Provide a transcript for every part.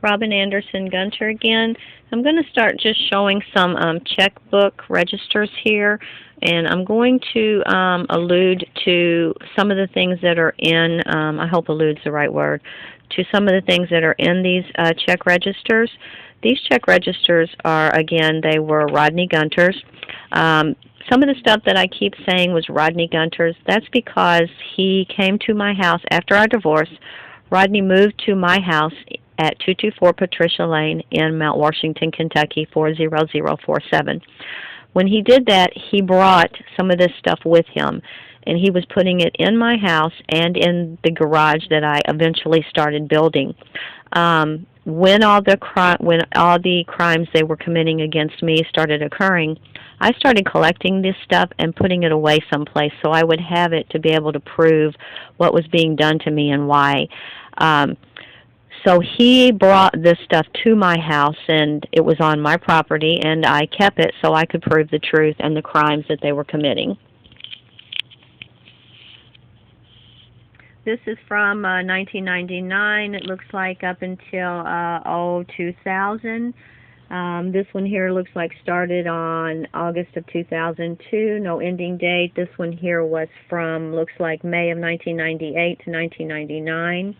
Robin Anderson Gunter again. I'm going to start just showing some checkbook registers here, and I'm going to allude to some of the things that are in, I hope allude's the right word, to some of the things that are in these check registers. These check registers are, again, they were Rodney Gunter's. Some of the stuff that I keep saying was Rodney Gunter's, that's because he came to my house after our divorce. Rodney moved to my house at 224 Patricia Lane in Mount Washington, Kentucky 40047. When he did that, he brought some of this stuff with him, and he was putting it in my house and in the garage that I eventually started building. When all the crimes they were committing against me started occurring, I started collecting this stuff and putting it away someplace so I would have it to be able to prove what was being done to me and why. So he brought this stuff to my house, and it was on my property, and I kept it so I could prove the truth and the crimes that they were committing. This is from 1999. It looks like up until 2000. This one here looks like started on August of 2002. No ending date. This one here was from, looks like May of 1998 to 1999.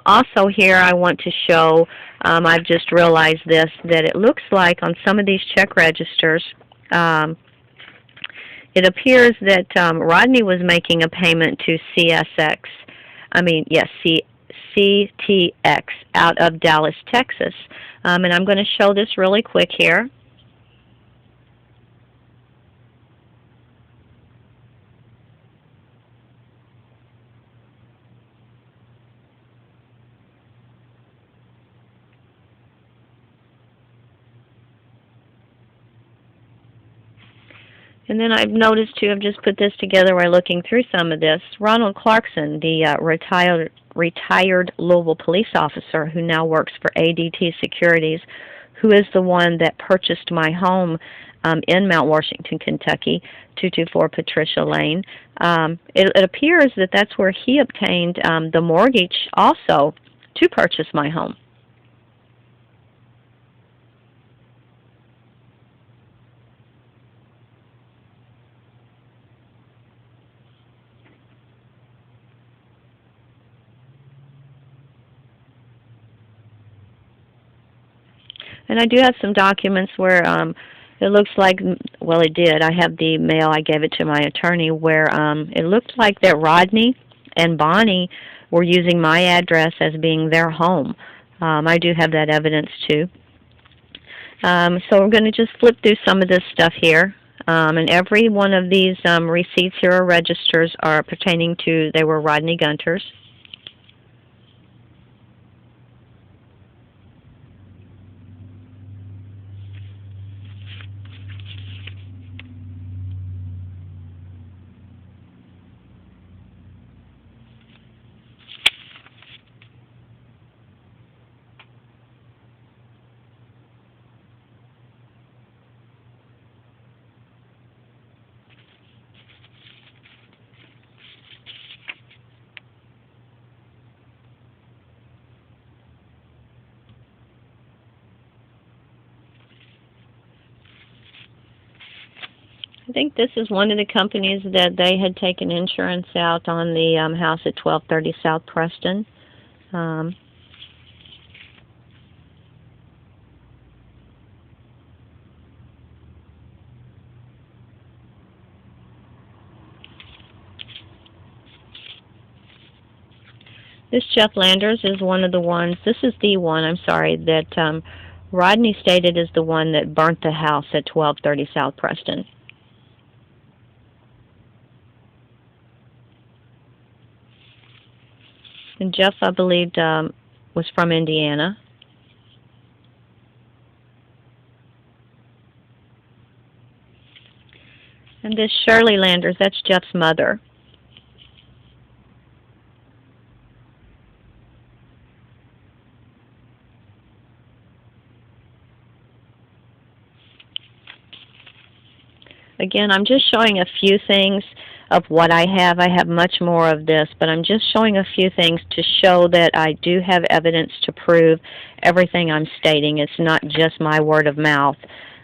Also here I want to show, I've just realized this, that it looks like on some of these check registers, it appears that Rodney was making a payment to CTX out of Dallas, Texas. And I'm going to show this really quick here. And then I've noticed too, I've just put this together while looking through some of this. Ronald Clarkson, the retired Louisville police officer who now works for ADT Securities, who is the one that purchased my home in Mount Washington, Kentucky, 224 Patricia Lane. It appears that that's where he obtained the mortgage also to purchase my home. And I do have some documents where it looks like, well, it did. I have the mail. I gave it to my attorney where it looked like that Rodney and Bonnie were using my address as being their home. I do have that evidence too. So we're going to just flip through some of this stuff here. And every one of these receipts here or registers are pertaining to, they were Rodney Gunter's. I think this is one of the companies that they had taken insurance out on the house at 1230 South Preston. This Jeff Landers is one of the ones, this is the one, I'm sorry, that Rodney stated is the one that burnt the house at 1230 South Preston. And Jeff, I believed, was from Indiana. And this Shirley Landers, that's Jeff's mother. Again, I'm just showing a few things. of what I have. I have much more of this, but I'm just showing a few things to show that I do have evidence to prove everything I'm stating. It's not just my word of mouth.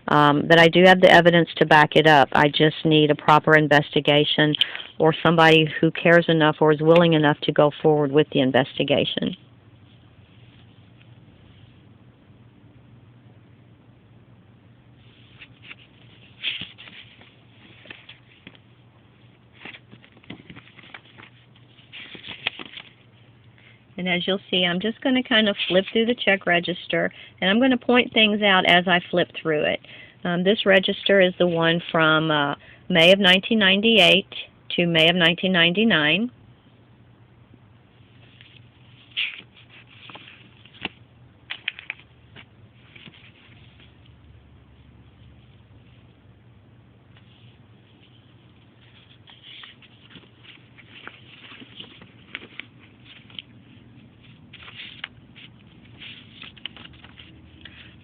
That I do have the evidence to back it up. I just need a proper investigation or somebody who cares enough or is willing enough to go forward with the investigation. And as you'll see, I'm just going to kind of flip through the check register, and I'm going to point things out as I flip through it. This register is the one from May of 1998 to May of 1999.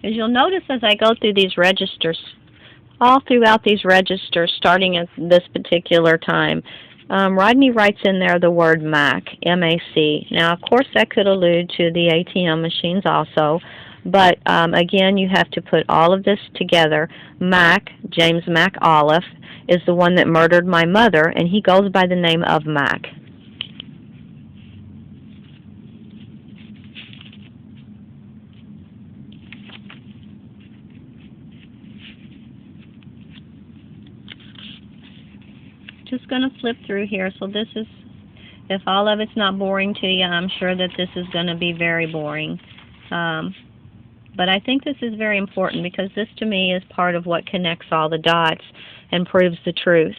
As you'll notice as I go through these registers, all throughout these registers, starting at this particular time, Rodney writes in there the word MAC, M-A-C. Now, of course, that could allude to the ATM machines also, but again, you have to put all of this together. Mac, James McAuliffe, is the one that murdered my mother, and he goes by the name of Mac. Just going to flip through here. So this is, if all of it's not boring to you, I'm sure that this is going to be very boring. But I think this is very important because this to me is part of what connects all the dots and proves the truth.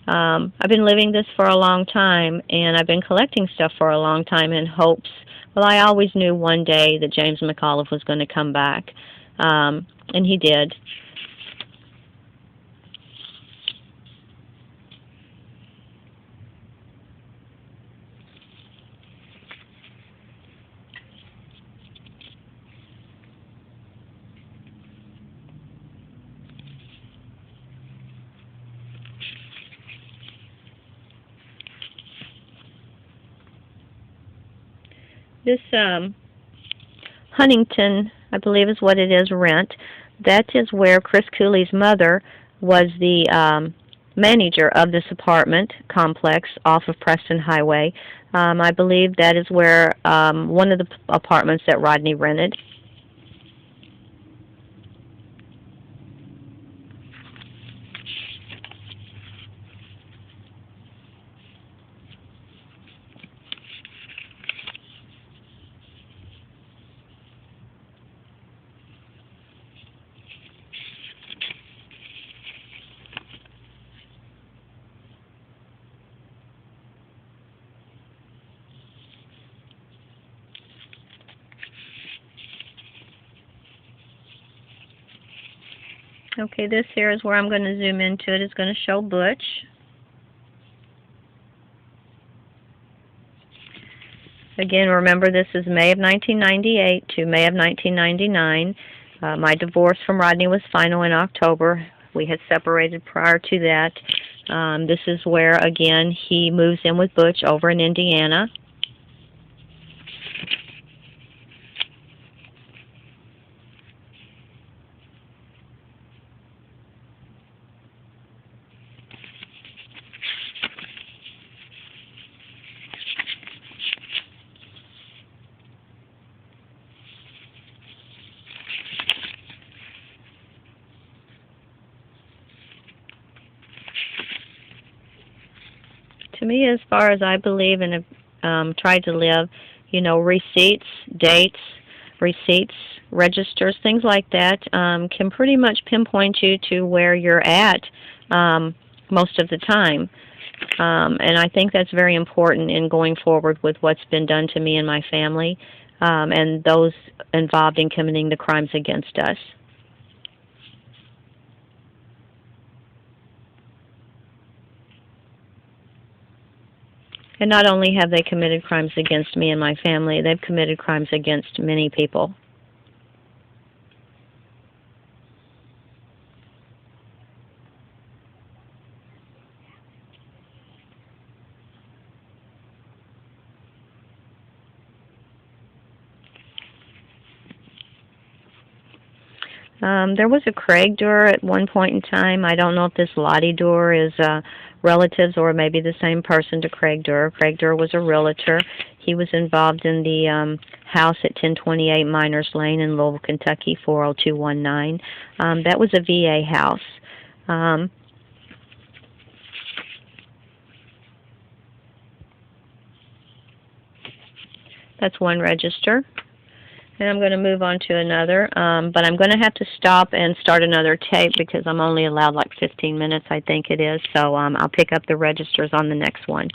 I've been living this for a long time, and I've been collecting stuff for a long time in hopes. Well, I always knew one day that James McAuliffe was going to come back, and he did. This Huntington, I believe is what it is, rent, that is where Chris Cooley's mother was the manager of this apartment complex off of Preston Highway. I believe that is where one of the apartments that Rodney rented. Okay, this here is where I'm going to zoom into it. It's going to show Butch. Again, remember this is May of 1998 to May of 1999. My divorce from Rodney was final in October. We had separated prior to that. This is where, again, he moves in with Butch over in Indiana. To me, as far as I believe and have tried to live, you know, receipts, dates, receipts, registers, things like that can pretty much pinpoint you to where you're at most of the time. And I think that's very important in going forward with what's been done to me and my family and those involved in committing the crimes against us. And not only have they committed crimes against me and my family, they've committed crimes against many people. There was a Craig Durr at one point in time. I don't know if this Lottie Durr is relatives or maybe the same person to Craig Durr. Craig Durr was a realtor. He was involved in the house at 1028 Miners Lane in Louisville, Kentucky, 40219. That was a VA house. That's one register. And I'm going to move on to another, but I'm going to have to stop and start another tape because I'm only allowed like 15 minutes, I think it is. So I'll pick up the registers on the next one.